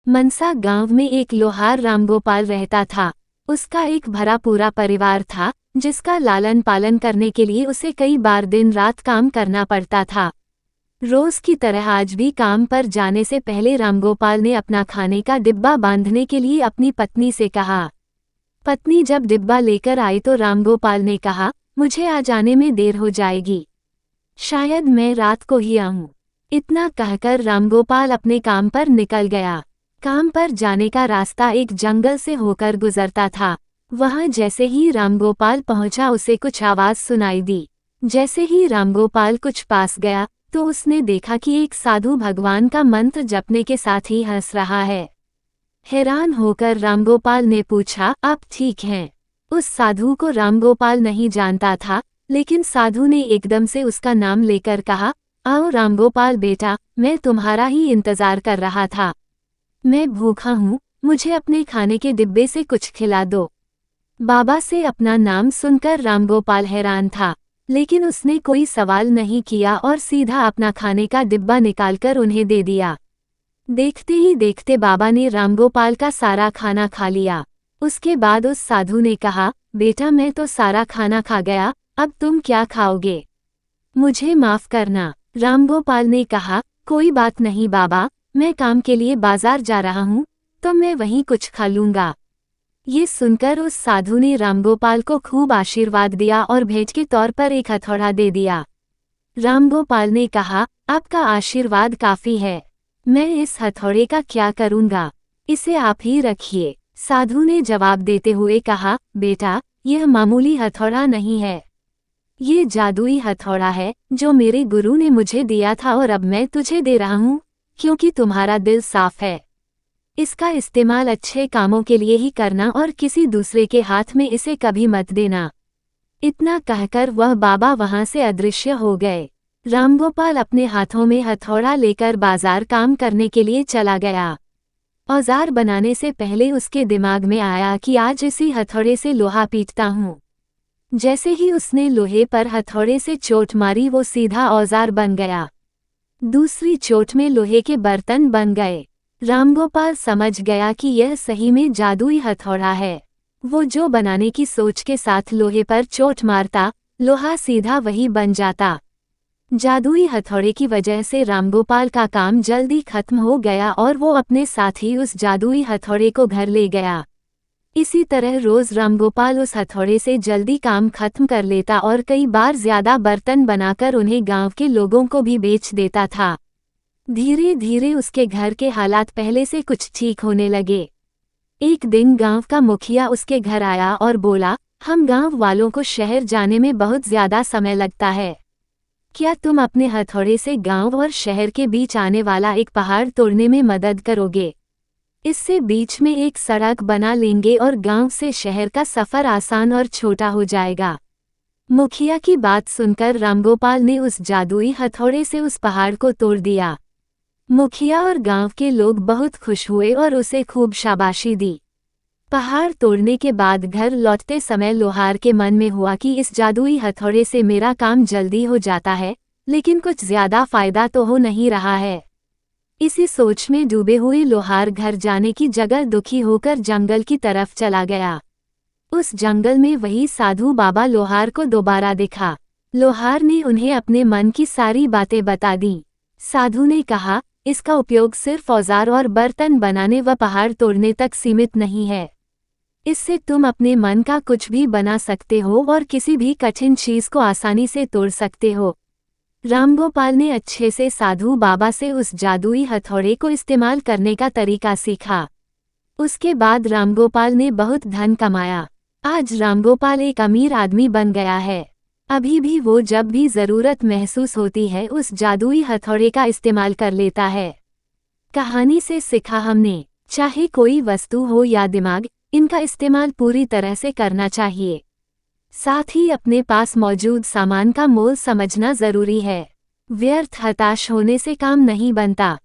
मनसा गांव में एक लोहार रामगोपाल रहता था। उसका एक भरा पूरा परिवार था, जिसका लालन पालन करने के लिए उसे कई बार दिन रात काम करना पड़ता था। रोज की तरह आज भी काम पर जाने से पहले रामगोपाल ने अपना खाने का डिब्बा बांधने के लिए अपनी पत्नी से कहा। पत्नी जब डिब्बा लेकर आई तो रामगोपाल ने कहा, मुझे आज आने में देर हो जाएगी, शायद मैं रात को ही आऊं। इतना कहकर रामगोपाल अपने काम पर निकल गया। काम पर जाने का रास्ता एक जंगल से होकर गुजरता था। वहां जैसे ही रामगोपाल पहुंचा उसे कुछ आवाज सुनाई दी। जैसे ही रामगोपाल कुछ पास गया तो उसने देखा कि एक साधु भगवान का मंत्र जपने के साथ ही हंस रहा है। हैरान होकर रामगोपाल ने पूछा, आप ठीक हैं? उस साधु को रामगोपाल नहीं जानता था, लेकिन साधु ने एकदम से उसका नाम लेकर कहा, आओ रामगोपाल बेटा, मैं तुम्हारा ही इंतजार कर रहा था। मैं भूखा हूँ, मुझे अपने खाने के डिब्बे से कुछ खिला दो। बाबा से अपना नाम सुनकर रामगोपाल हैरान था, लेकिन उसने कोई सवाल नहीं किया और सीधा अपना खाने का डिब्बा निकालकर उन्हें दे दिया। देखते ही देखते बाबा ने रामगोपाल का सारा खाना खा लिया। उसके बाद उस साधु ने कहा, बेटा मैं तो सारा खाना खा गया, अब तुम क्या खाओगे? मुझे माफ करना। रामगोपाल ने कहा, कोई बात नहीं बाबा, मैं काम के लिए बाजार जा रहा हूँ, तो मैं वहीं कुछ खा लूंगा। ये सुनकर उस साधु ने रामगोपाल को खूब आशीर्वाद दिया और भेंट के तौर पर एक हथौड़ा दे दिया। रामगोपाल ने कहा, आपका आशीर्वाद काफी है, मैं इस हथौड़े का क्या करूंगा, इसे आप ही रखिए। साधु ने जवाब देते हुए कहा, बेटा यह मामूली हथौड़ा नहीं है, ये जादुई हथौड़ा है जो मेरे गुरु ने मुझे दिया था और अब मैं तुझे दे रहा हूँ, क्योंकि तुम्हारा दिल साफ है। इसका इस्तेमाल अच्छे कामों के लिए ही करना और किसी दूसरे के हाथ में इसे कभी मत देना। इतना कहकर वह बाबा वहां से अदृश्य हो गए। रामगोपाल अपने हाथों में हथौड़ा लेकर बाजार काम करने के लिए चला गया। औजार बनाने से पहले उसके दिमाग में आया कि आज इसी हथौड़े से लोहा पीटता हूँ। जैसे ही उसने लोहे पर हथौड़े से चोट मारी वो सीधा औजार बन गया। दूसरी चोट में लोहे के बर्तन बन गए। रामगोपाल समझ गया कि यह सही में जादुई हथौड़ा है। वो जो बनाने की सोच के साथ लोहे पर चोट मारता, लोहा सीधा वही बन जाता। जादुई हथौड़े की वजह से रामगोपाल का काम जल्दी खत्म हो गया और वो अपने साथ ही उस जादुई हथौड़े को घर ले गया। इसी तरह रोज रामगोपाल उस हथौड़े से जल्दी काम खत्म कर लेता और कई बार ज्यादा बर्तन बनाकर उन्हें गांव के लोगों को भी बेच देता था। धीरे धीरे उसके घर के हालात पहले से कुछ ठीक होने लगे। एक दिन गांव का मुखिया उसके घर आया और बोला, हम गांव वालों को शहर जाने में बहुत ज्यादा समय लगता है, क्या तुम अपने हथौड़े से गांव और शहर के बीच आने वाला एक पहाड़ तोड़ने में मदद करोगे? इससे बीच में एक सड़क बना लेंगे और गांव से शहर का सफर आसान और छोटा हो जाएगा। मुखिया की बात सुनकर रामगोपाल ने उस जादुई हथौड़े से उस पहाड़ को तोड़ दिया। मुखिया और गांव के लोग बहुत खुश हुए और उसे खूब शाबाशी दी। पहाड़ तोड़ने के बाद घर लौटते समय लोहार के मन में हुआ कि इस जादुई हथौड़े से मेरा काम जल्दी हो जाता है, लेकिन कुछ ज्यादा फायदा तो हो नहीं रहा है। इसी सोच में डूबे हुए लोहार घर जाने की जगह दुखी होकर जंगल की तरफ चला गया। उस जंगल में वही साधु बाबा लोहार को दोबारा दिखा। लोहार ने उन्हें अपने मन की सारी बातें बता दी। साधु ने कहा, इसका उपयोग सिर्फ औजार और बर्तन बनाने व पहाड़ तोड़ने तक सीमित नहीं है। इससे तुम अपने मन का कुछ भी बना सकते हो और किसी भी कठिन चीज को आसानी से तोड़ सकते हो। रामगोपाल ने अच्छे से साधु बाबा से उस जादुई हथौड़े को इस्तेमाल करने का तरीका सीखा। उसके बाद रामगोपाल ने बहुत धन कमाया। आज रामगोपाल एक अमीर आदमी बन गया है। अभी भी वो जब भी जरूरत महसूस होती है उस जादुई हथौड़े का इस्तेमाल कर लेता है। कहानी से सीखा हमने, चाहे कोई वस्तु हो या दिमाग, इनका इस्तेमाल पूरी तरह से करना चाहिए। साथ ही अपने पास मौजूद सामान का मोल समझना जरूरी है। व्यर्थ हताश होने से काम नहीं बनता।